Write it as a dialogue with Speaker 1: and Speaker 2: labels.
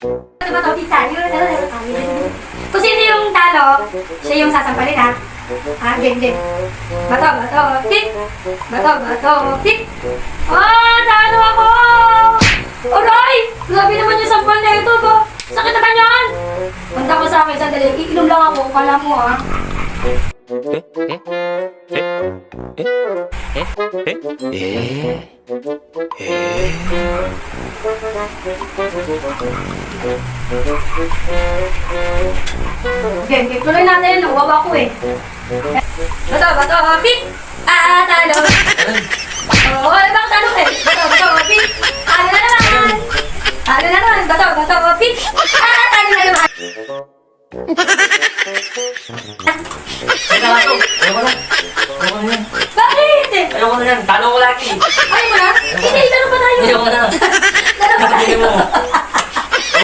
Speaker 1: Ano ba to? Tayo. Kung sino yung talo, siya yung sasampalin ha. Game. Bato, pick. Bato, pick. Talo ako! Aray! Grabe naman yung sampal na ito ba? Sakit naman yan! Punta ko sa akin, sandali. Iinom lang ako, kala mo ha. Game. Tuloy natin. Nawawa ko eh. Bato, pick. Talo. Wala bang talo eh. Bato, pick. Talo na naman. Bato, pick. Talo na naman.
Speaker 2: Teka nga to. Ayoko na.
Speaker 1: Bakit?
Speaker 2: Ayoko na yan. Talo ko lagi.
Speaker 1: Ayaw mo na? Hindi, laro pa tayo.
Speaker 2: Ayoko na.
Speaker 1: Laro pa
Speaker 2: Napakingin
Speaker 1: tayo.
Speaker 2: mo.